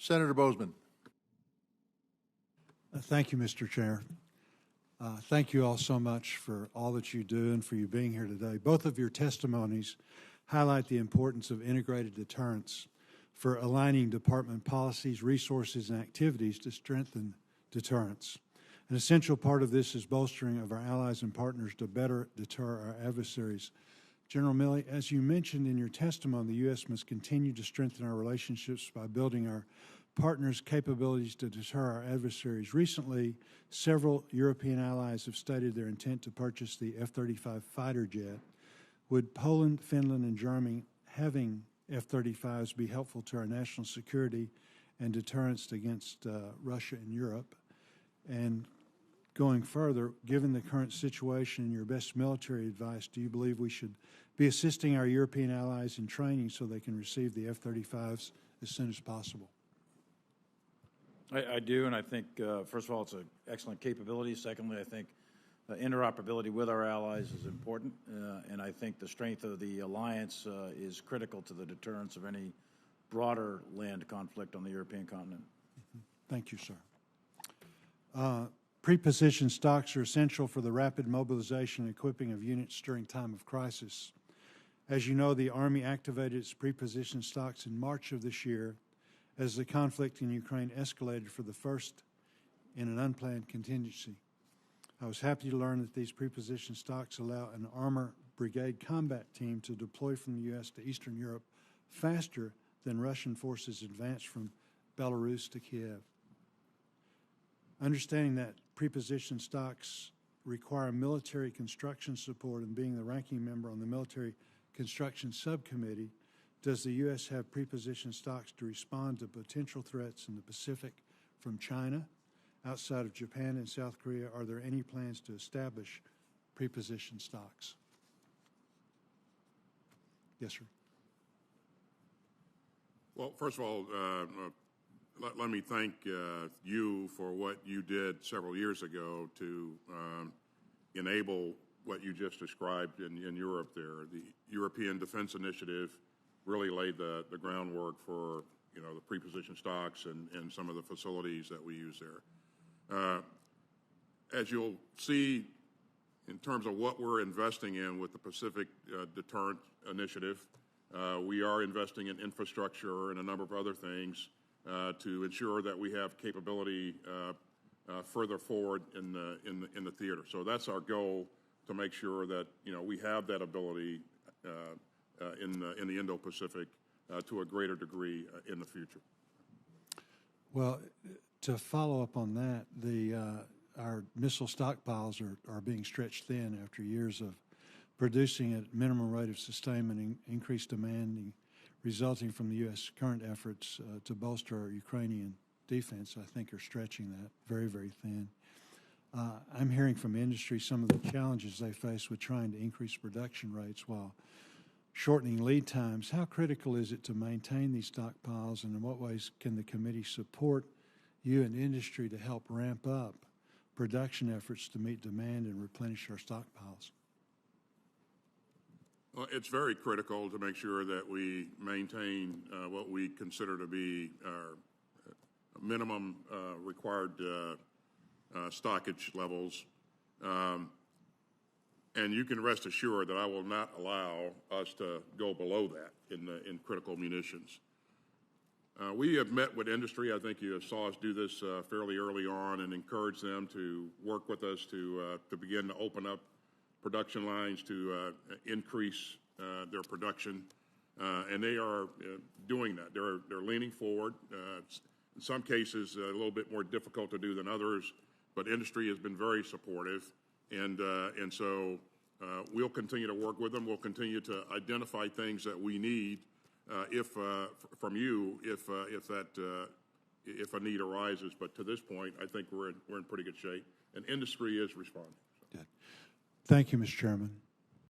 Senator Boozman. Thank you, Mr. Chair. Thank you all so much for all that you do and for you being here today. Both of your testimonies highlight the importance of integrated deterrence for aligning department policies, resources, and activities to strengthen deterrence. An essential part of this is bolstering of our allies and partners to better deter our adversaries. General Milley, as you mentioned in your testimony, the U.S. must continue to strengthen our relationships by building our partners' capabilities to deter our adversaries. Recently, several European allies have stated their intent to purchase the F-35 fighter jet. Would Poland, Finland, and Germany having F-35s be helpful to our national security and deterrence against Russia and Europe? And going further, given the current situation and your best military advice, do you believe we should be assisting our European allies in training so they can receive the F-35s as soon as possible? I do, and I think, first of all, it's an excellent capability. Secondly, I think interoperability with our allies is important, and I think the strength of the alliance is critical to the deterrence of any broader land conflict on the European continent. Thank you, sir. Pre-positioned stocks are essential for the rapid mobilization and equipping of units during time of crisis. As you know, the Army activated its pre-positioned stocks in March of this year as the conflict in Ukraine escalated for the first in an unplanned contingency. I was happy to learn that these pre-positioned stocks allow an armor brigade combat team to deploy from the U.S. to Eastern Europe faster than Russian forces advance from Belarus to Kiev. Understanding that pre-positioned stocks require military construction support and being the ranking member on the Military Construction Subcommittee, does the U.S. have pre-positioned stocks to respond to potential threats in the Pacific from China? Outside of Japan and South Korea, are there any plans to establish pre-positioned stocks? Yes, sir. Well, first of all, let me thank you for what you did several years ago to enable what you just described in Europe there. The European Defense Initiative really laid the groundwork for, the pre-positioned stocks and some of the facilities that we use there. As you'll see in terms of what we're investing in with the Pacific Deterrent Initiative, we are investing in infrastructure and a number of other things to ensure that we have capability further forward in the theater. So that's our goal, to make sure that we have that ability in the Indo-Pacific to a greater degree in the future. Well, to follow up on that, our missile stockpiles are being stretched thin after years of producing at minimum rate of sustainment and increased demand resulting from the U.S. current efforts to bolster our Ukrainian defense. I think are stretching that very, very thin. I'm hearing from industry some of the challenges they face with trying to increase production rates while shortening lead times. How critical is it to maintain these stockpiles, and in what ways can the committee support you and industry to help ramp up production efforts to meet demand and replenish our stockpiles? Well, it's very critical to make sure that we maintain what we consider to be our minimum required stockage levels. And you can rest assured that I will not allow us to go below that in critical munitions. We have met with industry. I think you saw us do this fairly early on and encourage them to work with us to begin to open up production lines to increase their production. And they are doing that. They're leaning forward. In some cases, a little bit more difficult to do than others, but industry has been very supportive. And so we'll continue to work with them. We'll continue to identify things that we need from you if a need arises. But to this point, I think we're in pretty good shape, and industry is responding. Good. Thank you, Mr. Chairman.